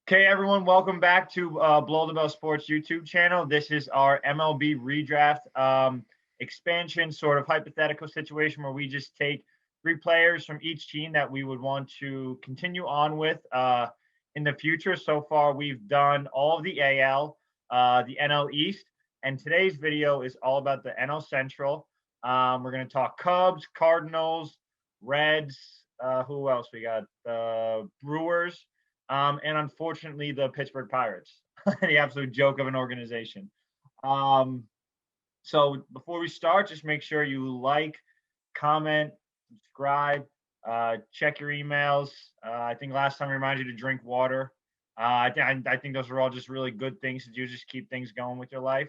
Okay, everyone, welcome back to Blow the Bell Sports YouTube channel. This is our MLB redraft expansion sort of hypothetical situation where we just take three players from each team that we would want to continue on with in the future. So far, we've done all of the AL, the NL East, and today's video is all about the NL Central. We're going to talk Cubs, Cardinals, Reds. Who else? We got the Brewers. And unfortunately, the Pittsburgh Pirates, the absolute joke of an organization. So before we start, just make sure you like, comment, subscribe, check your emails. I think last time I reminded you to drink water. I think those are all just really good things to do, just keep things going with your life.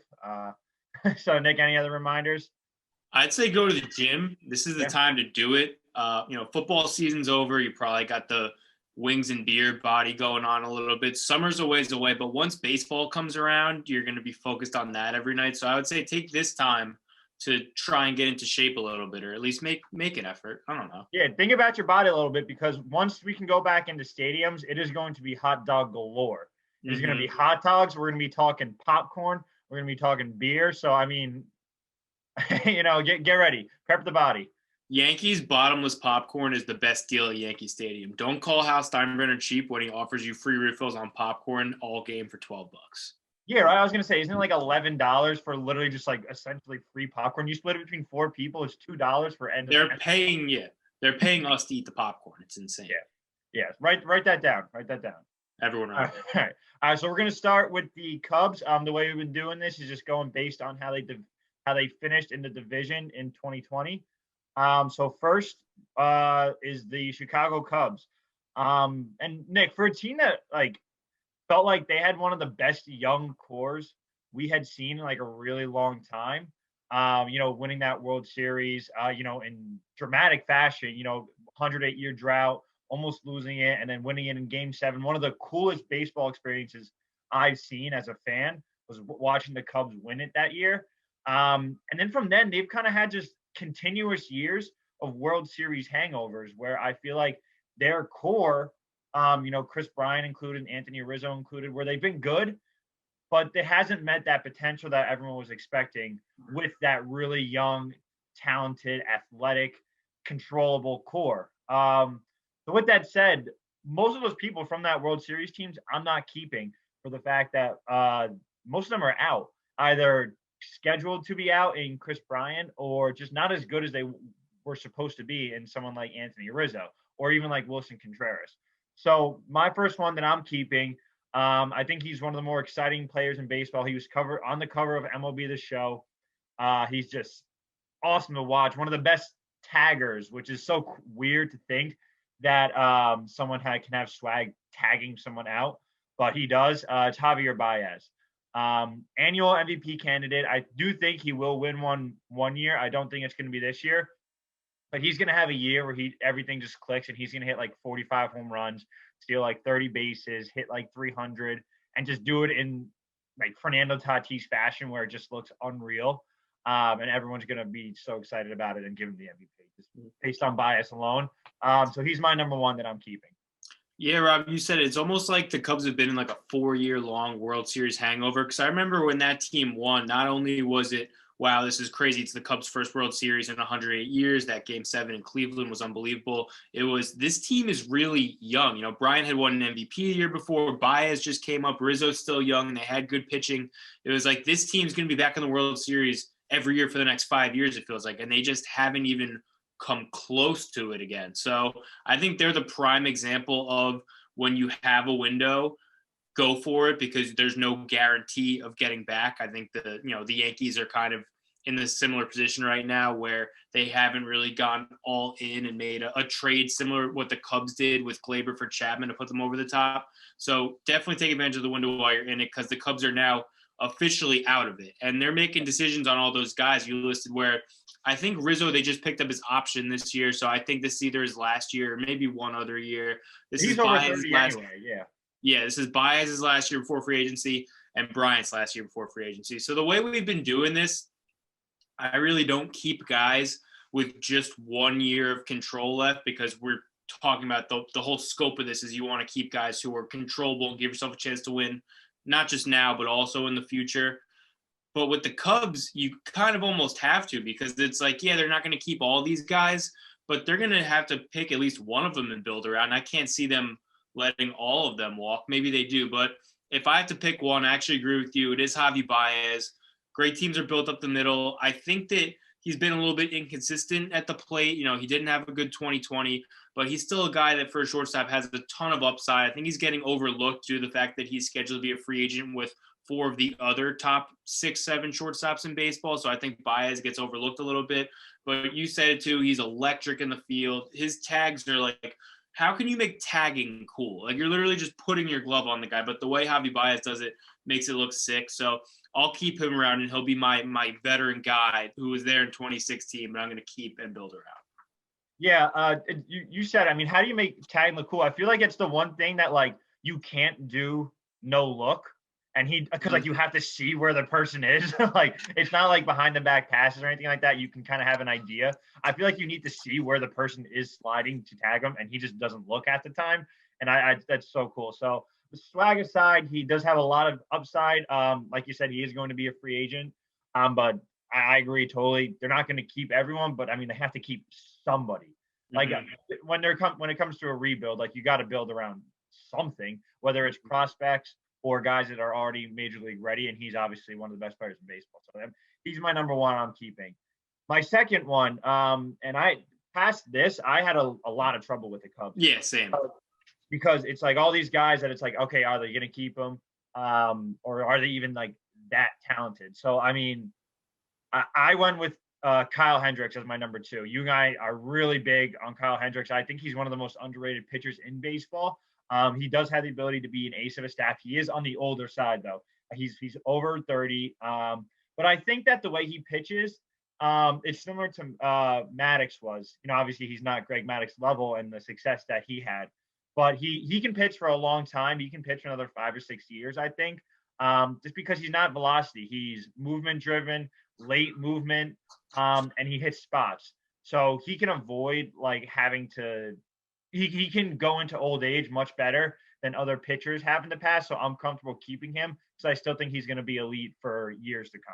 So, Nick, any other reminders? I'd say go to the gym. This is the time to do it. Football season's over. You probably got the wings and beer body going on a little bit. Summer's a ways away, but once baseball comes around, you're going to be focused on that every night. So I would say take this time to try and get into shape a little bit, or at least make an effort. I don't know. Yeah, think about your body a little bit, because once we can go back into stadiums, it is going to be hot dog galore. There's going to be hot dogs. We're going to be talking popcorn. We're going to be talking beer. So, I mean, get ready. Prep the body. Yankees bottomless popcorn is the best deal at Yankee Stadium. Don't call Hal Steinbrenner cheap when he offers you free refills on popcorn all game for $12. Yeah, right. I was gonna say, isn't it like $11 for literally just like essentially free popcorn? You split it between four people, it's $2 for end. They're paying us to eat the popcorn. It's insane. Yeah. Write that down. Write that down. Everyone. All right. So we're gonna start with the Cubs. The way we've been doing this is just going based on how they finished in the division in 2020. So first is the Chicago Cubs. And Nick, for a team that felt like they had one of the best young cores we had seen in like a really long time. Winning that World Series, in dramatic fashion, 108-year drought, almost losing it, and then winning it in Game 7. One of the coolest baseball experiences I've seen as a fan was watching the Cubs win it that year. And then from then, they've kind of had just continuous years of World Series hangovers where I feel like their core, Chris Bryant included, Anthony Rizzo included, where they've been good, but it hasn't met that potential that everyone was expecting with that really young, talented, athletic, controllable core. So with that said, most of those people from that World Series teams, I'm not keeping, for the fact that most of them are out, either scheduled to be out in Chris Bryant or just not as good as they were supposed to be in someone like Anthony Rizzo or even like Wilson Contreras. So my first one that I'm keeping, I think he's one of the more exciting players in baseball. He was on the cover of MLB The Show. He's just awesome to watch. One of the best taggers, which is so weird to think that someone can have swag tagging someone out, but he does. It's Javier Baez. Annual MVP candidate. I do think he will win one year. I don't think it's going to be this year, but he's going to have a year where everything just clicks, and he's going to hit like 45 home runs, steal like 30 bases, hit like 300, and just do it in like Fernando Tatis fashion where it just looks unreal. And everyone's going to be so excited about it and give him the MVP just based on bias alone. So he's my number one that I'm keeping. Yeah, Rob, you said it's almost like the Cubs have been in like a 4-year-long World Series hangover. Because I remember when that team won, not only was it, wow, this is crazy, it's the Cubs' first World Series in 108 years. That Game 7 in Cleveland was unbelievable. It was, this team is really young. Bryant had won an MVP the year before. Baez just came up. Rizzo's still young, and they had good pitching. It was like, this team's going to be back in the World Series every year for the next 5 years, it feels like. And they just haven't even come close to it again. So I think they're the prime example of when you have a window, go for it, because there's no guarantee of getting back. I think the Yankees are kind of in this similar position right now where they haven't really gone all in and made a trade similar to what the Cubs did with Glaber for Chapman to put them over the top. So definitely take advantage of the window while you're in it, because the Cubs are now officially out of it. And they're making decisions on all those guys you listed, where I think Rizzo, they just picked up his option this year. So I think this is either his last year or maybe one other year. He's over 30 anyway, yeah. Yeah, this is Baez's last year before free agency and Bryant's last year before free agency. So the way we've been doing this, I really don't keep guys with just 1 year of control left, because we're talking about the whole scope of this is you want to keep guys who are controllable and give yourself a chance to win, not just now, but also in the future. But with the Cubs, you kind of almost have to, because it's like, yeah, they're not going to keep all these guys, but they're going to have to pick at least one of them and build around. I can't see them letting all of them walk. Maybe they do, but if I have to pick one, I actually agree with you. It is Javi Baez. Great teams are built up the middle. I think that he's been a little bit inconsistent at the plate. You know, he didn't have a good 2020, but he's still a guy that for a shortstop has a ton of upside. I think he's getting overlooked due to the fact that he's scheduled to be a free agent with 4 of the other top 6, 7 shortstops in baseball. So I think Baez gets overlooked a little bit. But you said it too, he's electric in the field. His tags are like, how can you make tagging cool? Like, you're literally just putting your glove on the guy. But the way Javi Baez does it makes it look sick. So I'll keep him around, and he'll be my veteran guy who was there in 2016, but I'm going to keep and build around. Yeah, you said, I mean, how do you make tagging look cool? I feel like it's the one thing that, like, you can't do no look. And because like you have to see where the person is. Like, it's not like behind the back passes or anything like that. You can kind of have an idea. I feel like you need to see where the person is sliding to tag him, and he just doesn't look at the time. And I that's so cool. So the swag aside, he does have a lot of upside. Like you said, he is going to be a free agent. But I agree totally. They're not going to keep everyone, but I mean, they have to keep somebody. Like when it comes to a rebuild, like, you got to build around something, whether it's prospects or guys that are already major league ready, and he's obviously one of the best players in baseball. So he's my number one I'm keeping. My second one, and I past this, I had a lot of trouble with the Cubs. Yeah, same. Because it's like all these guys that it's like, okay, are they going to keep them? Or are they even like that talented? So, I mean, I went with Kyle Hendricks as my number 2. You guys are really big on Kyle Hendricks. I think he's one of the most underrated pitchers in baseball. He does have the ability to be an ace of a staff. He is on the older side, though. He's over 30. But I think that the way he pitches, it's similar to Maddox was. You know, obviously he's not Greg Maddox level and the success that he had, but he can pitch for a long time. He can pitch for another 5 or 6 years, I think. Just because he's not velocity, he's movement driven, late movement, and he hits spots. So he can avoid like having to. He can go into old age much better than other pitchers have in the past. So I'm comfortable keeping him because I still think he's going to be elite for years to come.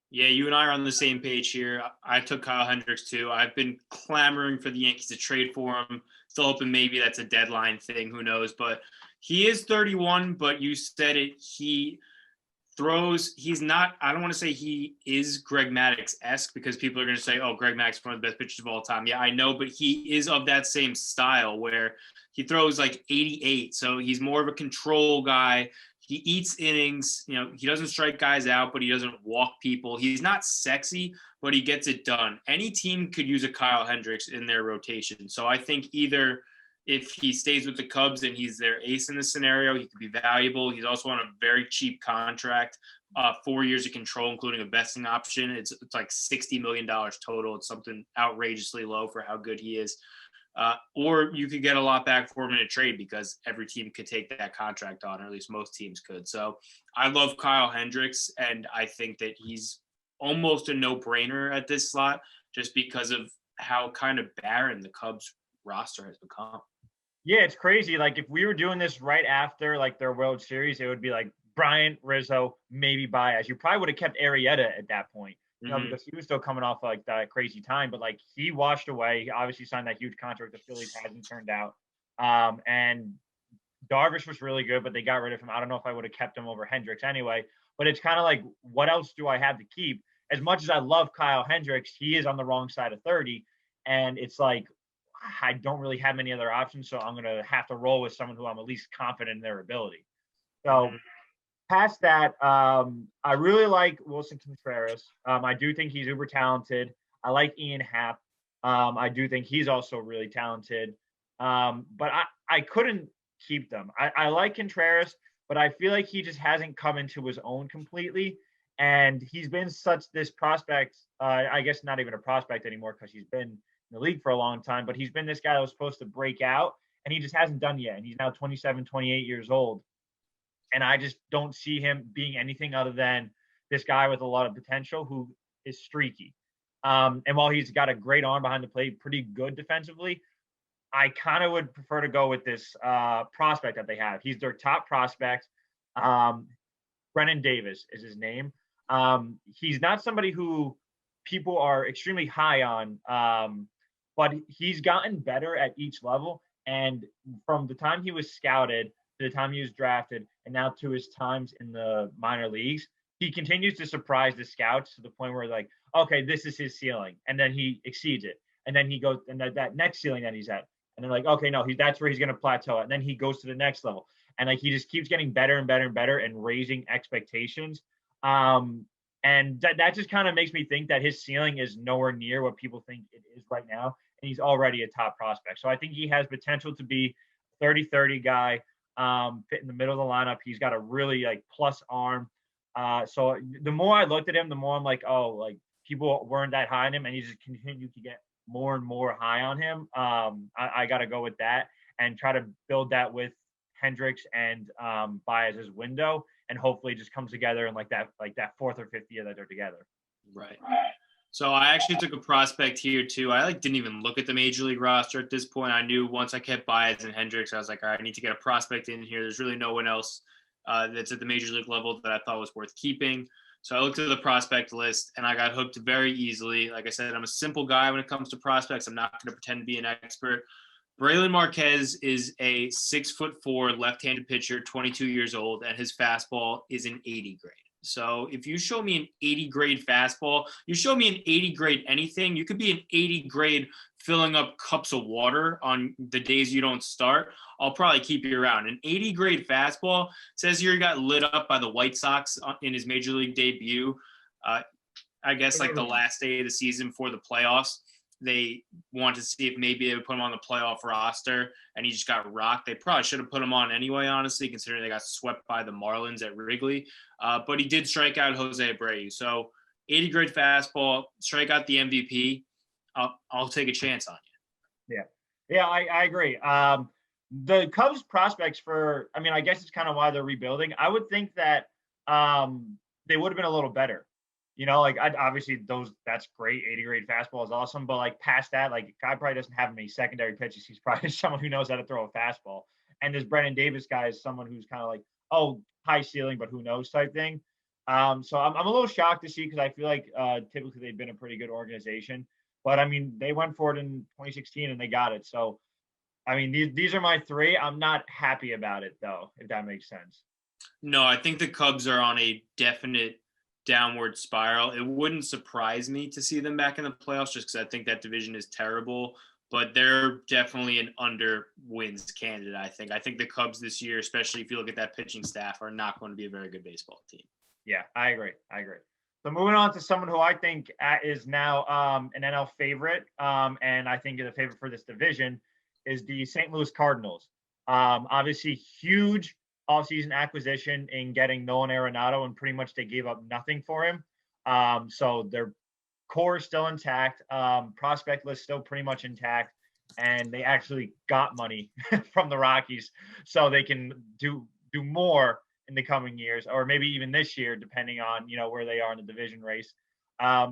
Yeah, you and I are on the same page here. I took Kyle Hendricks too. I've been clamoring for the Yankees to trade for him. Still hoping maybe that's a deadline thing. Who knows? But he is 31, but you said it. He throws, he's not, I don't want to say he is Greg Maddox-esque, because people are going to say, oh, Greg Maddox is one of the best pitchers of all time. Yeah, I know, but he is of that same style where he throws like 88. So he's more of a control guy. He eats innings. You know, he doesn't strike guys out, but he doesn't walk people. He's not sexy, but he gets it done. Any team could use a Kyle Hendricks in their rotation. So I think either if he stays with the Cubs and he's their ace in this scenario, he could be valuable. He's also on a very cheap contract, 4 years of control, including a vesting option. It's like $60 million total. It's something outrageously low for how good he is. Or you could get a lot back for him in a trade, because every team could take that contract on, or at least most teams could. So I love Kyle Hendricks, and I think that he's almost a no-brainer at this slot just because of how kind of barren the Cubs roster has become. Yeah, it's crazy. Like, if we were doing this right after like their World Series, it would be like Bryant, Rizzo, maybe Baez. You probably would have kept Arrieta at that point, you know, because he was still coming off like that crazy time. But like, he washed away. He obviously signed that huge contract the Phillies hasn't turned out. And Darvish was really good, but they got rid of him. I don't know if I would have kept him over Hendricks anyway. But it's kind of like, what else do I have to keep? As much as I love Kyle Hendricks, he is on the wrong side of 30, and it's like, I don't really have many other options, so I'm going to have to roll with someone who I'm at least confident in their ability. So past that, I really like Wilson Contreras. I do think he's uber talented. I like Ian Happ. I do think he's also really talented. But I couldn't keep them. I like Contreras, but I feel like he just hasn't come into his own completely. And he's been such this prospect, I guess not even a prospect anymore because he's been in the league for a long time, but he's been this guy that was supposed to break out, and he just hasn't done yet. And he's now 27, 28 years old. And I just don't see him being anything other than this guy with a lot of potential who is streaky. And while he's got a great arm behind the plate, pretty good defensively, I kind of would prefer to go with this prospect that they have. He's their top prospect. Um, Brennan Davis is his name. He's not somebody who people are extremely high on, but he's gotten better at each level. And from the time he was scouted to the time he was drafted, and now to his times in the minor leagues, he continues to surprise the scouts to the point where like, okay, this is his ceiling, and then he exceeds it, and then he goes and that next ceiling that he's at, and then like, okay, no, that's where he's going to plateau at, and then he goes to the next level, and like he just keeps getting better and better and better and raising expectations. Um, and that just kind of makes me think that his ceiling is nowhere near what people think it is right now. And he's already a top prospect. So I think he has potential to be 30-30 guy, fit in the middle of the lineup. He's got a really like plus arm. So the more I looked at him, the more I'm like, oh, like people weren't that high on him, and he just continued to get more and more high on him. I got to go with that and try to build that with Hendricks and Baez's window, and hopefully just comes together in like that fourth or fifth year that they're together. Right. So I actually took a prospect here too. I didn't even look at the major league roster at this point. I knew once I kept Baez and Hendricks, I was like, all right, I need to get a prospect in here. There's really no one else that's at the major league level that I thought was worth keeping. So I looked at the prospect list and I got hooked very easily. Like I said, I'm a simple guy when it comes to prospects. I'm not going to pretend to be an expert. Braylon Marquez is a 6'4" left-handed pitcher, 22 years old, and his fastball is an 80 grade. So if you show me an 80 grade fastball, you show me an 80 grade anything, you could be an 80 grade filling up cups of water on the days you don't start. I'll probably keep you around. An 80 grade fastball says here he got lit up by the White Sox in his major league debut. I guess like the last day of the season before the playoffs. They wanted to see if maybe they would put him on the playoff roster, and he just got rocked. They probably should have put him on anyway, honestly, considering they got swept by the Marlins at Wrigley. But he did strike out Jose Abreu. So 80 grade fastball, strike out the MVP. I'll take a chance on you. Yeah, I agree. The Cubs prospects I guess it's kind of why they're rebuilding. I would think that they would have been a little better. You know, like obviously that's great. 80 grade fastball is awesome, but like past that, like guy probably doesn't have any secondary pitches. He's probably someone who knows how to throw a fastball. And this Brennan Davis guy is someone who's kind of like, oh, high ceiling, but who knows type thing. So I'm a little shocked to see because I feel like typically they've been a pretty good organization. But I mean, they went for it in 2016 and they got it. So I mean, these are my three. I'm not happy about it though, if that makes sense. No, I think the Cubs are on a definite downward spiral. It wouldn't surprise me to see them back in the playoffs just because I think that division is terrible, but they're definitely an under wins candidate. I think the Cubs this year, especially if you look at that pitching staff, are not going to be a very good baseball team. Yeah, I agree. So moving on to someone who I think is now an NL favorite, and I think the favorite for this division is the St. Louis Cardinals. Obviously huge offseason acquisition in getting Nolan Arenado, and pretty much they gave up nothing for him. So their core is still intact. Prospect list still pretty much intact. And they actually got money from the Rockies so they can do more in the coming years, or maybe even this year, depending on, where they are in the division race.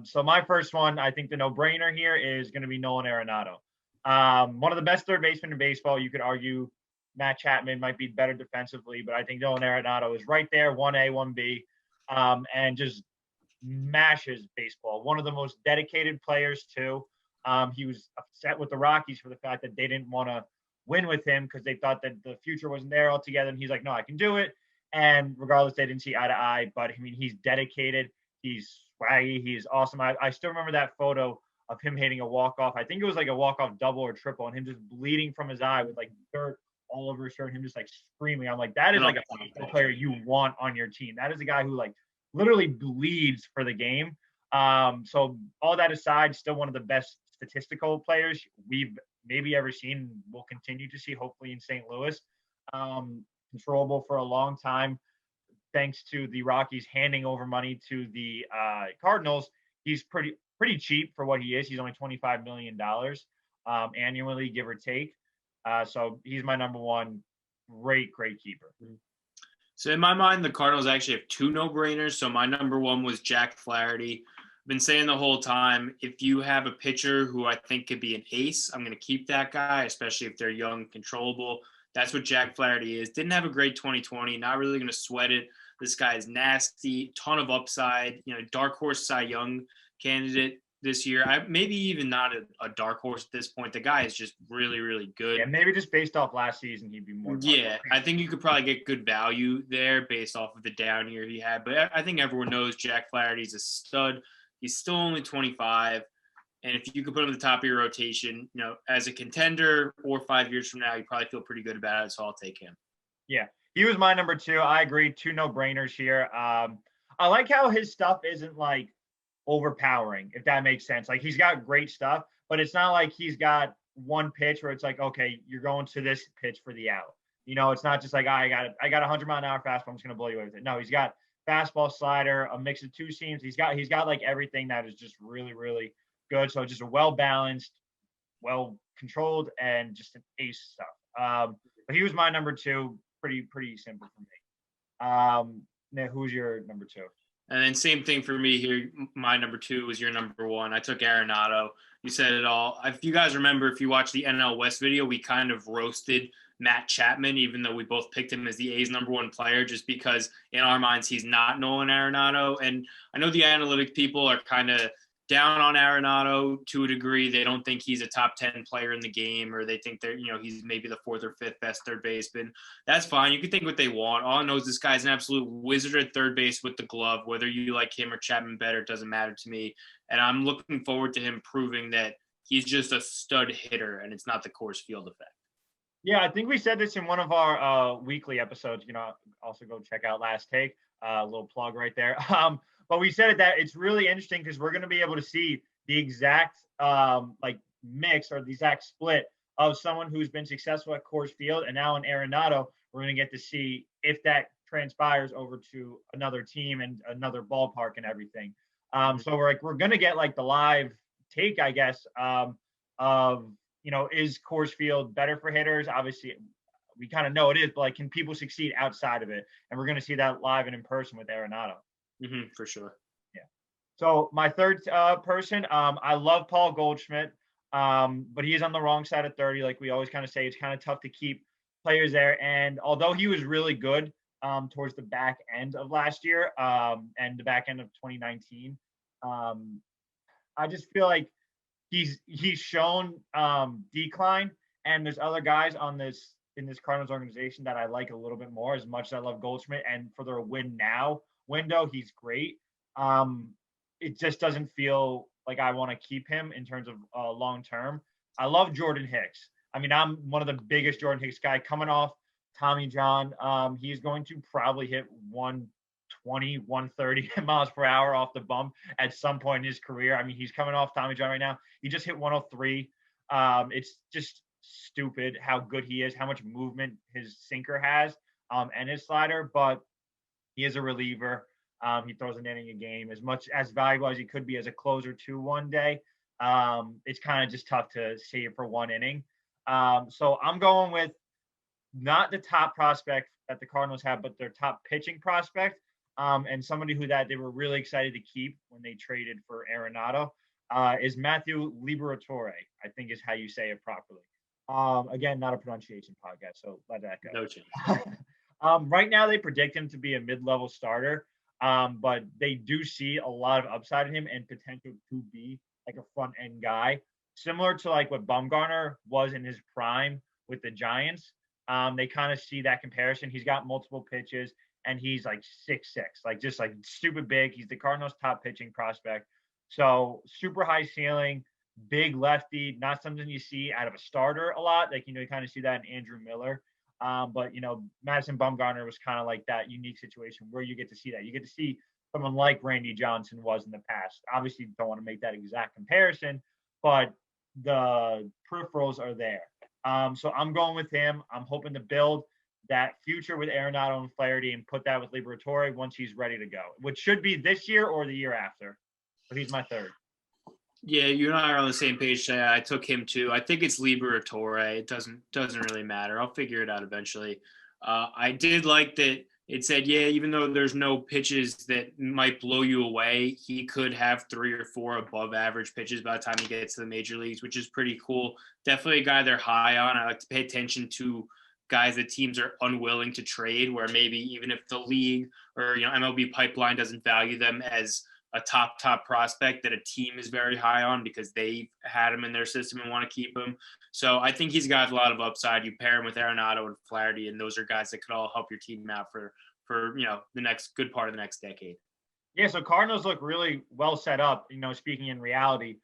So my first one, I think the no-brainer here is going to be Nolan Arenado. One of the best third basemen in baseball. You could argue Matt Chapman might be better defensively, but I think Nolan Arenado is right there, 1A, 1B, and just mashes baseball. One of the most dedicated players, too. He was upset with the Rockies for the fact that they didn't want to win with him because they thought that the future wasn't there altogether. And he's like, no, I can do it. And regardless, they didn't see eye to eye. But, I mean, he's dedicated. He's swaggy. He's awesome. I still remember that photo of him hitting a walk-off. I think it was like a walk-off double or triple, and him just bleeding from his eye with, like, dirt all over his shirt, and him just, like, screaming. I'm like, that is, like, a player you want on your team. That is a guy who, like, literally bleeds for the game. So all that aside, still one of the best statistical players we've maybe ever seen, will continue to see, hopefully, in St. Louis. Controllable for a long time, thanks to the Rockies handing over money to the Cardinals. He's pretty cheap for what he is. He's only $25 million annually, give or take. So he's my number one. Great keeper. So in my mind, the Cardinals actually have two no-brainers. So my number one was Jack Flaherty. been saying the whole time, if you have a pitcher who I think could be an ace, I'm going to keep that guy, especially if they're young, controllable. That's what Jack Flaherty is. Didn't have a great 2020. Not really going to sweat it. This guy is nasty, ton of upside. Dark horse Cy Young candidate this year. Maybe even not a dark horse at this point. The guy is just really, really good. Yeah, maybe just based off last season, he'd be more. Yeah, I think you could probably get good value there based off of the down year he had. But I think everyone knows Jack Flaherty's a stud. He's still only 25. And if you could put him at the top of your rotation, as a contender 4 or 5 years from now, you probably feel pretty good about it. So I'll take him. Yeah, he was my number 2. I agree. 2 no-brainers here. I like how his stuff isn't like overpowering, if that makes sense. Like he's got great stuff, but it's not like he's got one pitch where it's like, okay, you're going to this pitch for the out. It's not just like, I got a 100-mile-an-hour fastball, I'm just going to blow you away with it. No, he's got fastball, slider, a mix of 2 seams. He's got like everything that is just really, really good. So just a well-balanced, well-controlled, and just an ace stuff. But he was my number 2. Pretty simple for me. Now, who's your number 2? And then same thing for me here. My number 2 was your number 1. I took Arenado. You said it all. If you guys remember, if you watch the NL West video, we kind of roasted Matt Chapman, even though we both picked him as the A's number 1 player, just because in our minds he's not Nolan Arenado. And I know the analytic people are kind of down on Arenado to a degree. They don't think he's a top 10 player in the game, or they think that, he's maybe the 4th or 5th best third baseman. That's fine. You can think what they want. All I know is this guy's an absolute wizard at third base with the glove. Whether you like him or Chapman better, it doesn't matter to me. And I'm looking forward to him proving that he's just a stud hitter and it's not the Coors Field effect. Yeah, I think we said this in one of our weekly episodes. Also go check out Last Take. A little plug right there. But we said that it's really interesting because we're going to be able to see the exact mix or the exact split of someone who's been successful at Coors Field, and now in Arenado, we're going to get to see if that transpires over to another team and another ballpark and everything. So we're going to get like the live take, I guess, of is Coors Field better for hitters? Obviously, we kind of know it is, but like, can people succeed outside of it? And we're going to see that live and in person with Arenado. For sure. Yeah. So my third person, I love Paul Goldschmidt, but he is on the wrong side of 30. Like we always kind of say, it's kind of tough to keep players there. And although he was really good towards the back end of last year and the back end of 2019, I just feel like he's shown decline. And there's other guys in this Cardinals organization that I like a little bit more, as much as I love Goldschmidt. And for their win now window, he's great. It just doesn't feel like I want to keep him in terms of long term. I love Jordan Hicks. I mean, I'm one of the biggest Jordan Hicks guy coming off Tommy John. He's going to probably hit 120, 130 miles per hour off the bump at some point in his career. I mean, he's coming off Tommy John right now. He just hit 103. It's just stupid how good he is, how much movement his sinker has, and his slider, but he is a reliever. He throws an inning a game. As much as valuable as he could be as a closer too one day, it's kind of just tough to save for one inning. So I'm going with not the top prospect that the Cardinals have, but their top pitching prospect, and somebody who that they were really excited to keep when they traded for Arenado, is Matthew Liberatore, I think is how you say it properly. Again, not a pronunciation podcast, so let that go. No change. Right now, they predict him to be a mid-level starter, but they do see a lot of upside in him and potential to be like a front-end guy, similar to like what Bumgarner was in his prime with the Giants. They kind of see that comparison. He's got multiple pitches, and he's like 6'6", like just like stupid big. He's the Cardinals' top pitching prospect. So super high ceiling, big lefty, not something you see out of a starter a lot. Like, you kind of see that in Andrew Miller. But, Madison Bumgarner was kind of like that unique situation where you get to see that. You get to see someone like Randy Johnson was in the past. Obviously, don't want to make that exact comparison, but the peripherals are there. So I'm going with him. I'm hoping to build that future with Arenado and Flaherty and put that with Liberatore once he's ready to go, which should be this year or the year after. But he's my third. Yeah, you and I are on the same page. I took him too. I think it's Liberatore. It doesn't really matter. I'll figure it out eventually. I did like that It said, yeah, even though there's no pitches that might blow you away, he could have 3 or 4 above average pitches by the time he gets to the major leagues, which is pretty cool. Definitely a guy they're high on. I like to pay attention to guys that teams are unwilling to trade, where maybe even if the league or MLB pipeline doesn't value them as a top prospect, that a team is very high on because they've had him in their system and want to keep him. So I think he's got a lot of upside. You pair him with Arenado and Flaherty, and those are guys that could all help your team out for the next good part of the next decade. Yeah, so Cardinals look really well set up, speaking in reality,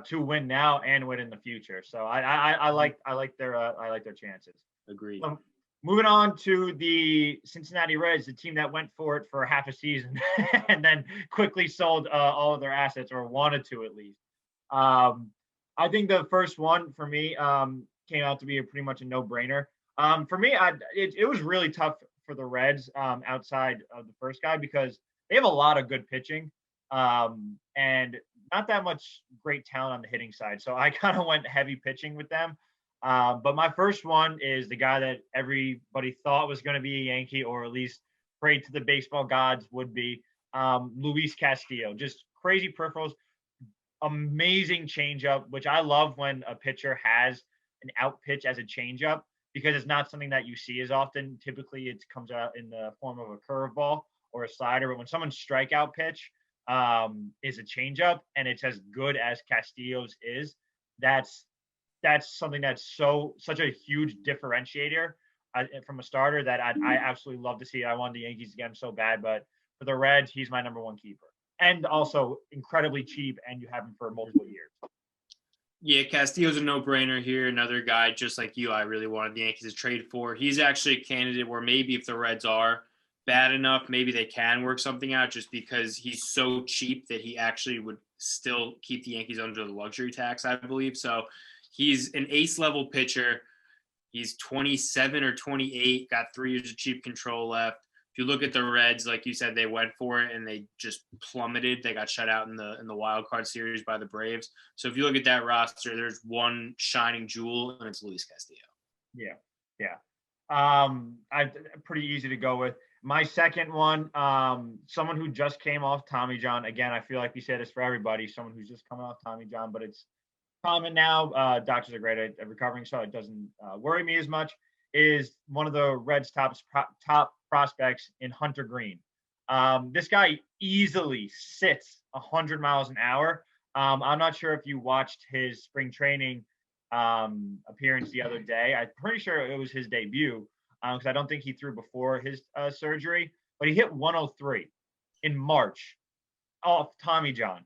to win now and win in the future. So I like their chances. Agreed. Moving on to the Cincinnati Reds, the team that went for it for half a season and then quickly sold all of their assets, or wanted to at least. I think the first one for me came out to be pretty much a no-brainer. For me, it was really tough for the Reds outside of the first guy because they have a lot of good pitching and not that much great talent on the hitting side. So I kind of went heavy pitching with them. But my first one is the guy that everybody thought was going to be a Yankee, or at least prayed to the baseball gods would be, Luis Castillo. Just crazy peripherals, amazing changeup, which I love when a pitcher has an out pitch as a changeup, because it's not something that you see as often. Typically, it comes out in the form of a curveball or a slider. But when someone's strikeout pitch is a changeup and it's as good as Castillo's is, that's something that's such a huge differentiator from a starter that I absolutely love to see. I wanted the Yankees to get him so bad, but for the Reds, he's my number one keeper. And also incredibly cheap, and you have him for multiple years. Yeah, Castillo's a no-brainer here. Another guy, just like you, I really wanted the Yankees to trade for. He's actually a candidate where maybe if the Reds are bad enough, maybe they can work something out, just because he's so cheap that he actually would still keep the Yankees under the luxury tax, I believe. So he's an ace-level pitcher. He's 27 or 28, got 3 years of cheap control left. If you look at the Reds, like you said, they went for it and they just plummeted. They got shut out in the wild card series by the Braves. So if you look at that roster, there's one shining jewel, and it's Luis Castillo. Yeah. Pretty easy to go with. My second one, someone who just came off Tommy John. Again, I feel like we say this for everybody, someone who's just coming off Tommy John, but it's common now. Doctors are great at recovering, so it doesn't worry me as much. Is one of the Reds' top prospects in Hunter Green. This guy easily sits 100 miles an hour. I'm not sure if you watched his spring training appearance the other day. I'm pretty sure it was his debut, because I don't think he threw before his surgery, but he hit 103 in March off Tommy John.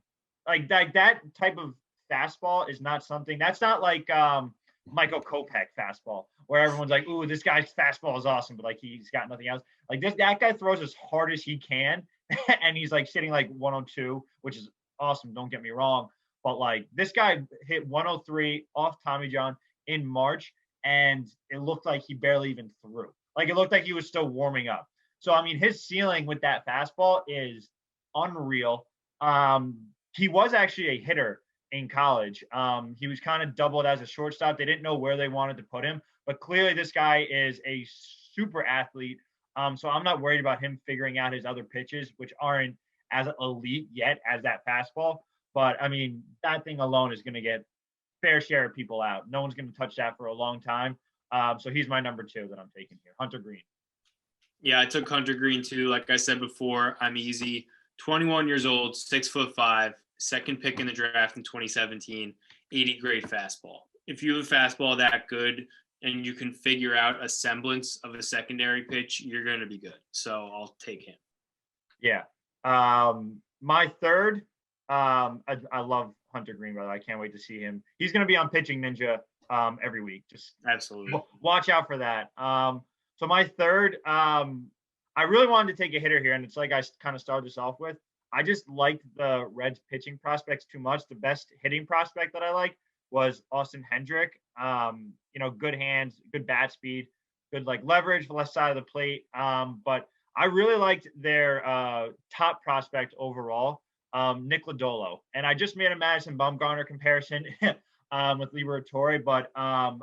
Like that type of fastball is not something that's not like Michael Kopech fastball, where everyone's like, "Ooh, this guy's fastball is awesome," but like he's got nothing else. Like that guy throws as hard as he can, and he's like sitting like 102, which is awesome. Don't get me wrong, but like this guy hit 103 off Tommy John in March, and it looked like he barely even threw. Like it looked like he was still warming up. So I mean, his ceiling with that fastball is unreal. He was actually a hitter in college. He was kind of doubled as a shortstop. They didn't know where they wanted to put him, but clearly this guy is a super athlete. So I'm not worried about him figuring out his other pitches, which aren't as elite yet as that fastball. But I mean, that thing alone is going to get fair share of people out. No one's going to touch that for a long time. So he's my number 2 that I'm taking here, Hunter Green. Yeah, I took Hunter Green too. Like I said before, I'm easy. 21 years old, 6'5", second pick in the draft in 2017, 80 grade fastball. If you have a fastball that good and you can figure out a semblance of a secondary pitch, you're going to be good. So I'll take him. Yeah. My third, I love Hunter Green, brother. I can't wait to see him. He's going to be on Pitching Ninja every week. Just absolutely watch out for that. So my third, I really wanted to take a hitter here, and it's like I kind of started this off with. I just liked the Reds pitching prospects too much. The best hitting prospect that I liked was Austin Hendrick. Good hands, good bat speed, good like leverage, left side of the plate. But I really liked their top prospect overall, Nick Lodolo. And I just made a Madison Bumgarner comparison with Liberatore, but I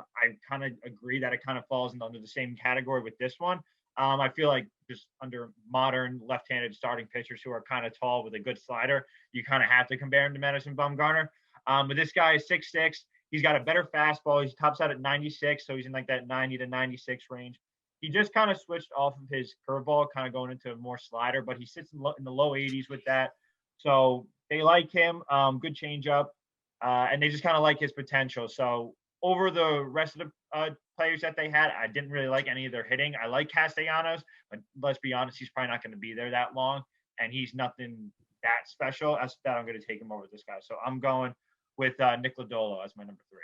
kind of agree that it kind of falls under the same category with this one. I feel like just under modern left-handed starting pitchers who are kind of tall with a good slider, you kind of have to compare him to Madison Bumgarner. But this guy is 6'6". He's got a better fastball. He tops out at 96, so he's in like that 90 to 96 range. He just kind of switched off of his curveball, kind of going into more slider, but he sits in the low 80s with that. So they like him. Good changeup, and they just kind of like his potential. So over the rest of the players that they had, I didn't really like any of their hitting. I like Castellanos, but let's be honest, he's probably not going to be there that long, and he's nothing that special. That's that I'm going to take him over this guy. So I'm going with Nick Lodolo as my number 3.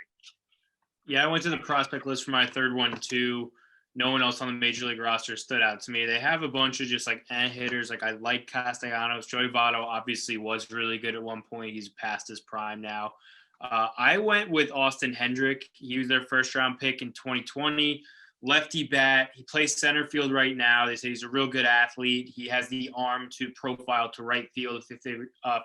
Yeah, I went to the prospect list for my third one too. No one else on the major league roster stood out to me. They have a bunch of just like hitters. Like I like Castellanos. Joey Votto obviously was really good at one point. He's past his prime now. I went with Austin Hendrick. He was their first round pick in 2020. Lefty bat. He plays center field right now. They say he's a real good athlete. He has the arm to profile to right field if they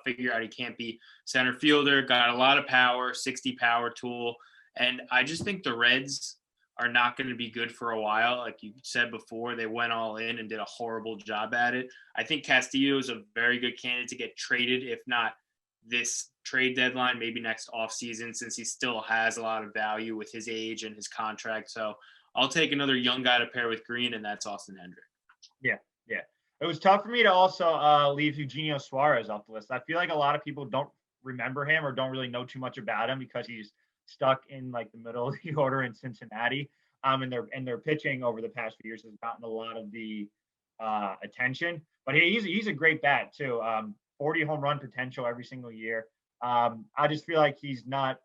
figure out he can't be center fielder. Got a lot of power, 60 power tool. And I just think the Reds are not going to be good for a while. Like you said before, they went all in and did a horrible job at it. I think Castillo is a very good candidate to get traded, if not this trade deadline, maybe next offseason, since he still has a lot of value with his age and his contract. So I'll take another young guy to pair with Green, and that's Austin Hendrick. Yeah. It was tough for me to also leave Eugenio Suarez off the list. I feel like a lot of people don't remember him or don't really know too much about him because he's stuck in like the middle of the order in Cincinnati. And their pitching over the past few years has gotten a lot of the attention. But he's a great bat too. 40 home run potential every single year. I just feel like he's not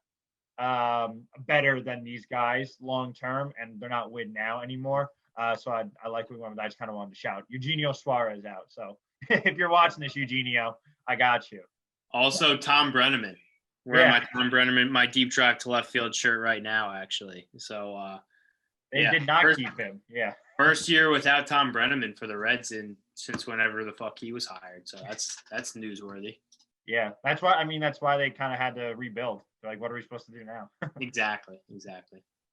better than these guys long term, and they're not win now anymore. So I like what we went with. I just kind of wanted to shout Eugenio Suarez out. So if you're watching this, Eugenio, I got you. Also, Tom Brenneman. Wearing my Tom Brenneman, my deep drive to left field shirt right now, actually. So they did not keep him. Yeah. First year without Tom Brenneman for the Reds since whenever the fuck he was hired. So that's newsworthy. Yeah, that's why they kind of had to rebuild. They're like, what are we supposed to do now? Exactly.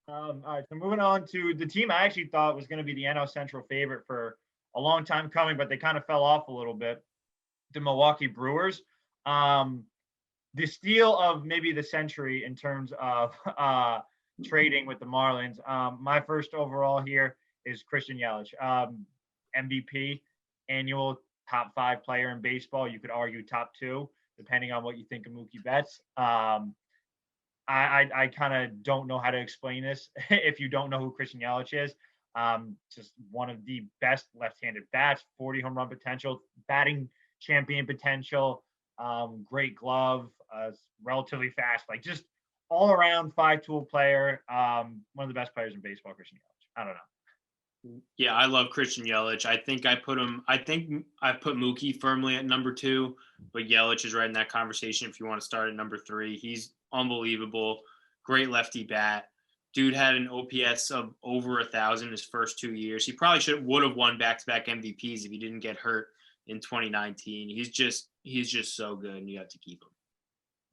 All right, so moving on to the team I actually thought was going to be the NL Central favorite for a long time coming, but they kind of fell off a little bit. The Milwaukee Brewers. The steal of maybe the century in terms of trading with the Marlins. My first overall here is Christian Yelich, MVP, annual top 5 player in baseball. You could argue top 2, depending on what you think of Mookie Betts. I kind of don't know how to explain this if you don't know who Christian Yelich is. Just one of the best left-handed bats, 40 home run potential, batting champion potential, great glove, relatively fast, like just all around 5-tool player. One of the best players in baseball, Christian Yelich. I don't know. Yeah, I love Christian Yelich. I think I put Mookie firmly at number 2, but Yelich is right in that conversation if you want to start at number 3. He's unbelievable. Great lefty bat. Dude had an OPS of over 1,000 his first 2 years. He probably would have won back-to-back MVPs if he didn't get hurt in 2019. He's just so good, and you have to keep him.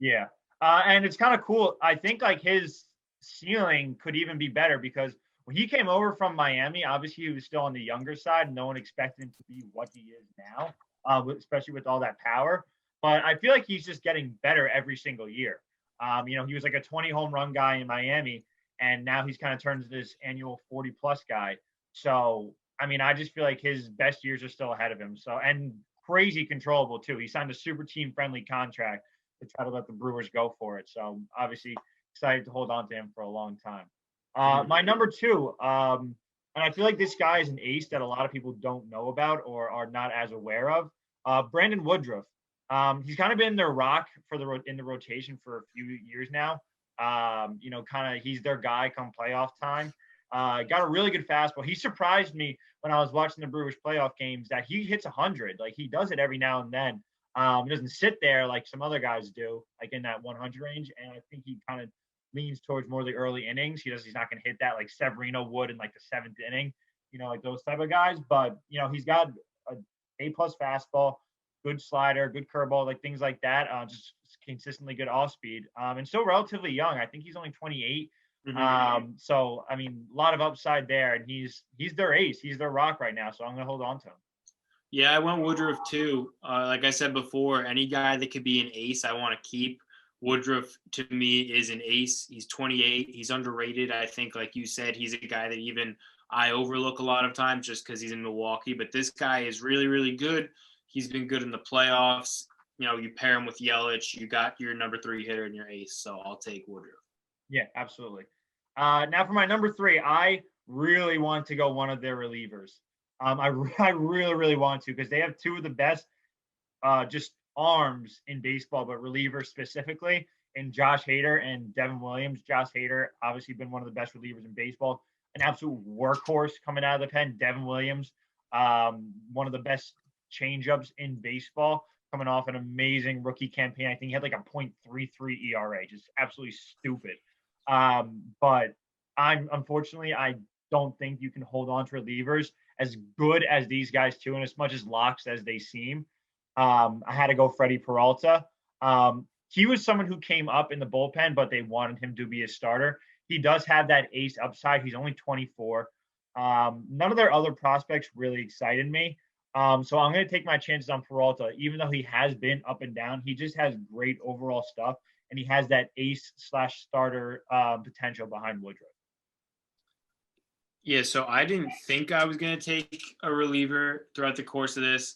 Yeah. And it's kind of cool. I think like his ceiling could even be better because when he came over from Miami, obviously he was still on the younger side. No one expected him to be what he is now, especially with all that power. But I feel like he's just getting better every single year. He was like a 20 home run guy in Miami, and now he's kind of turned to this annual 40-plus guy. So, I just feel like his best years are still ahead of him. So, and crazy controllable too. He signed a super team-friendly contract to try to let the Brewers go for it. So, obviously excited to hold on to him for a long time. My number 2, and I feel like this guy is an ace that a lot of people don't know about or are not as aware of. Brandon Woodruff. He's kind of been their rock in the rotation for a few years now. He's their guy come playoff time. Got a really good fastball. He surprised me when I was watching the Brewers playoff games that he hits 100. Like he does it every now and then. He doesn't sit there like some other guys do, like in that 100 range. And I think he kind of leans towards more of the early innings. He's not going to hit that like Severino would in like the 7th inning, like those type of guys. But, he's got a A-plus fastball, good slider, good curveball, like things like that. Just consistently good off speed. And still relatively young. I think he's only 28. So I mean, a lot of upside there, and he's their ace. He's their rock right now. So I'm gonna hold on to him. Yeah, I went Woodruff too. Like I said before, any guy that could be an ace, I want to keep. Woodruff to me is an ace. He's 28. He's underrated. I think, like you said, he's a guy that even I overlook a lot of times just because he's in Milwaukee. But this guy is really, really good. He's been good in the playoffs. You know, you pair him with Yelich, you got your number 3 hitter and your ace. So I'll take Woodruff. Yeah, absolutely. Now for my number 3, I really want to go one of their relievers. I really, really want to because they have 2 of the best just arms in baseball, but relievers specifically, in Josh Hader and Devin Williams. Josh Hader, obviously been one of the best relievers in baseball, an absolute workhorse coming out of the pen. Devin Williams, one of the best changeups in baseball, coming off an amazing rookie campaign. I think he had like a .33 ERA, just absolutely stupid. But unfortunately, I don't think you can hold on to relievers as good as these guys too, and as much as locks as they seem. I had to go Freddie Peralta. He was someone who came up in the bullpen, but they wanted him to be a starter. He does have that ace upside. He's only 24. None of their other prospects really excited me. So I'm going to take my chances on Peralta, even though he has been up and down. He just has great overall stuff, and he has that ace/starter potential behind Woodruff. Yeah, so I didn't think I was going to take a reliever throughout the course of this,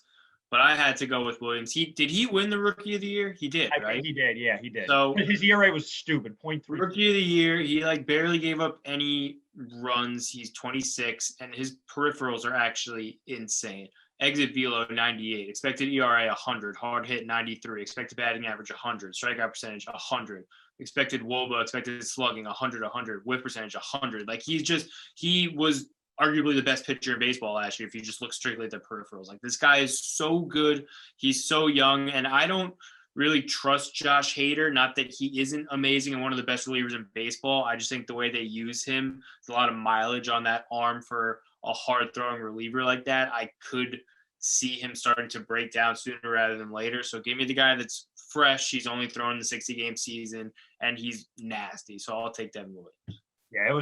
but I had to go with Williams. Did he win the Rookie of the Year? He did, I right? think he did. Yeah, he did. So his ERA was stupid, .3. Rookie of the Year, he like barely gave up any runs. He's 26, and his peripherals are actually insane. Exit velo 98, expected ERA 100, hard hit 93, expected batting average 100, strikeout percentage 100, expected WOBA, expected slugging 100, 100, whiff percentage 100. Like he was arguably the best pitcher in baseball last year if you just look strictly at the peripherals. Like this guy is so good. He's so young, and I don't really trust Josh Hader. Not that he isn't amazing and one of the best relievers in baseball. I just think the way they use him, there's a lot of mileage on that arm for a hard throwing reliever like that. I could see him starting to break down sooner rather than later. So give me the guy that's fresh. He's only thrown the 60-game season and he's nasty. So I'll take Devin Williams. Yeah, it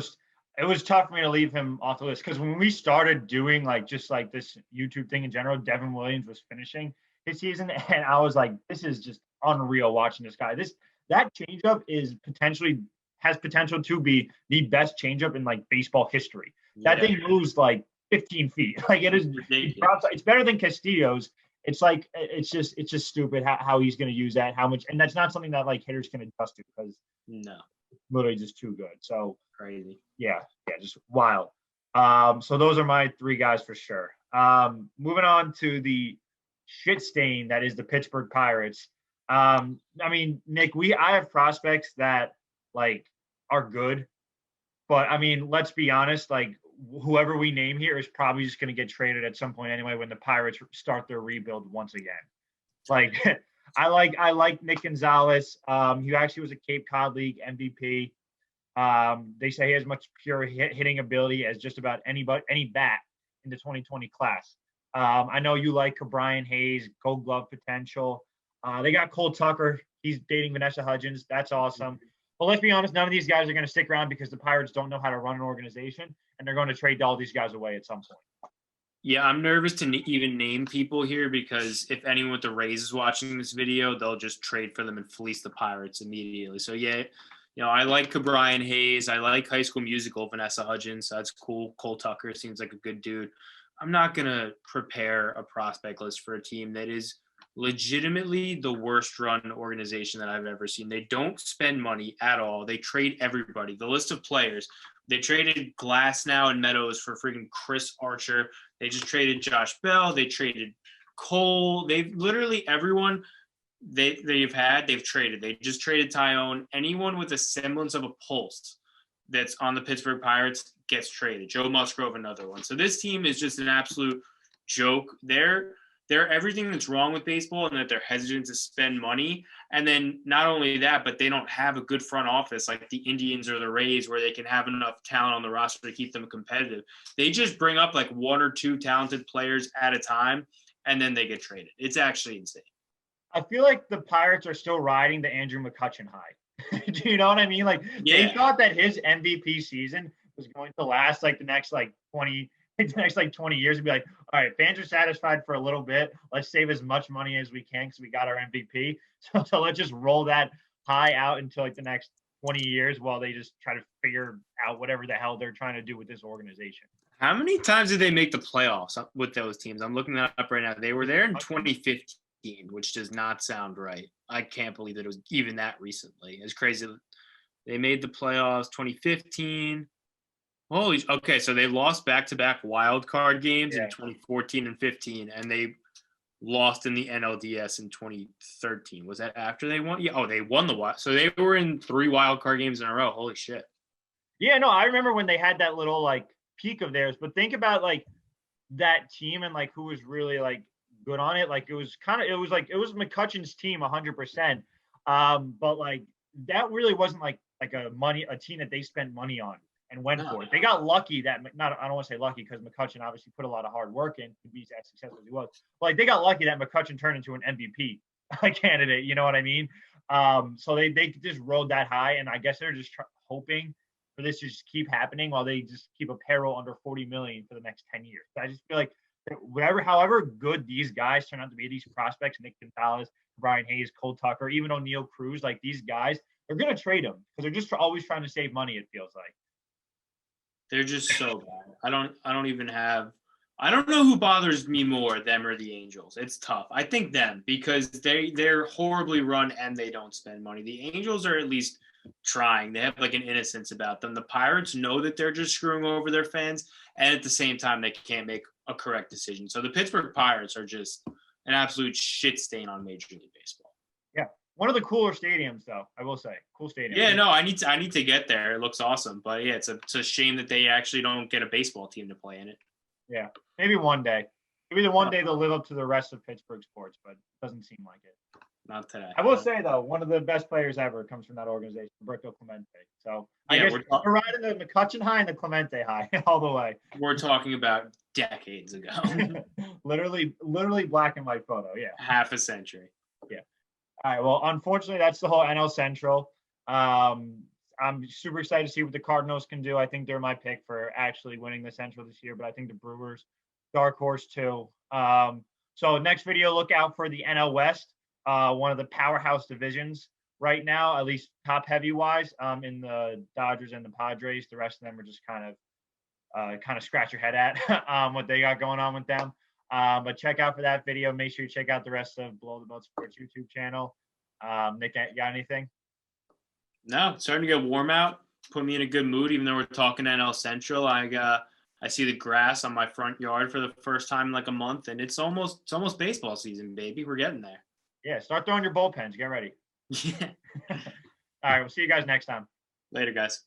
was tough for me to leave him off the list because when we started doing just this YouTube thing in general, Devin Williams was finishing his season, and I was like, this is just unreal watching this guy. That changeup has potential to be the best changeup in like baseball history. Yeah. That thing moves like 15 feet. Like it is. It's better than Castillo's. It's like it's just stupid how he's going to use that. How much, and that's not something that like hitters can adjust to because no, it's literally just too good. So crazy. Yeah, just wild. So those are my 3 guys for sure. Moving on to the shit stain that is the Pittsburgh Pirates. I mean, Nick, I have prospects that like are good, but I mean, let's be honest, like whoever we name here is probably just going to get traded at some point anyway when the Pirates start their rebuild once again. Like I like Nick Gonzalez. He actually was a Cape Cod League MVP. They say he has much pure hitting ability as just about any bat in the 2020 class. I know you like Brian Hayes, Gold Glove potential. They got Cole Tucker. He's dating Vanessa Hudgens. That's awesome. But let's be honest, none of these guys are going to stick around because the Pirates don't know how to run an organization, and they're going to trade all these guys away at some point. Yeah, I'm nervous to even name people here because if anyone with the Rays is watching this video, they'll just trade for them and fleece the Pirates immediately. So, yeah, I like Brian Hayes. I like High School Musical, Vanessa Hudgens. That's cool. Cole Tucker seems like a good dude. I'm not going to prepare a prospect list for a team that is legitimately the worst run organization that I've ever seen. They don't spend money at all. They trade everybody. The list of players, they traded Glasnow and Meadows for freaking Chris Archer. They just traded Josh Bell. They traded Cole. They've literally everyone they've traded. They just traded Tyone. Anyone with a semblance of a pulse that's on the Pittsburgh Pirates gets traded. Joe Musgrove, another one. So this team is just an absolute joke. They're everything that's wrong with baseball and that they're hesitant to spend money. And then not only that, but they don't have a good front office like the Indians or the Rays where they can have enough talent on the roster to keep them competitive. They just bring up like 1 or 2 talented players at a time, and then they get traded. It's actually insane. I feel like the Pirates are still riding the Andrew McCutchen high. Do you know what I mean? Like they Yeah. thought that his MVP season was going to last like the next like 20, the next like 20 years and be like, all right, fans are satisfied for a little bit. Let's save as much money as we can because we got our MVP. So let's just roll that high out until like the next 20 years while they just try to figure out whatever the hell they're trying to do with this organization. How many times did they make the playoffs with those teams? I'm looking that up right now. They were there in 2015, which does not sound right. I can't believe that it was even that recently. It's crazy. They made the playoffs 2015. Holy, okay, so they lost back-to-back wild card games in 2014 and 15, and they lost in the NLDS in 2013. Was that after they won? Yeah. Oh, they won the wild. So they were in 3 wild card games in a row. Holy shit. Yeah, no, I remember when they had that little like peak of theirs, but think about like that team and like who was really like good on it. Like it was McCutcheon's team 100%. But like that really wasn't like a team that they spent money on and went for it. They got lucky that I don't want to say lucky because McCutcheon obviously put a lot of hard work in to be as successful as he was. But like they got lucky that McCutcheon turned into an MVP candidate. You know what I mean? So they just rode that high, and I guess they're just hoping for this to just keep happening while they just keep a payroll under 40 million for the next 10 years. I just feel like however good these guys turn out to be, these prospects, Nick Gonzalez, Brian Hayes, Cole Tucker, even O'Neal Cruz, like these guys, they're going to trade them because they're just always trying to save money. It feels like they're just so bad. I don't know who bothers me more, them or the Angels. It's tough. I think them because they're horribly run and they don't spend money. The Angels are at least trying. They have like an innocence about them. The Pirates know that they're just screwing over their fans, and at the same time they can't make a correct decision. So the Pittsburgh Pirates are just an absolute shit stain on Major League Baseball. Yeah, one of the cooler stadiums, though. I will say, cool stadium. Yeah, no, I need to get there. It looks awesome, but yeah, it's a shame that they actually don't get a baseball team to play in it. Yeah, maybe one day. Maybe the one day they'll live up to the rest of Pittsburgh sports, but it doesn't seem like it. Not today. I will say though, one of the best players ever comes from that organization, Roberto Clemente. So yeah, I guess we're riding the McCutcheon high and the Clemente high all the way. We're talking about decades ago. literally black and white photo. Yeah, half a century. Yeah. All right. Well, unfortunately, that's the whole NL Central. I'm super excited to see what the Cardinals can do. I think they're my pick for actually winning the Central this year, but I think the Brewers, dark horse too. So next video, look out for the NL West. One of the powerhouse divisions right now, at least top heavy wise, in the Dodgers and the Padres. The rest of them are just kind of scratch your head at what they got going on with them. But check out for that video. Make sure you check out the rest of Below the Belt Sports YouTube channel. Nick, you got anything? No, it's starting to get warm out. Put me in a good mood, even though we're talking NL Central. I see the grass on my front yard for the first time in like a month, and it's almost baseball season, baby. We're getting there. Yeah, start throwing your bullpens. Get ready. Yeah. All right, we'll see you guys next time. Later, guys.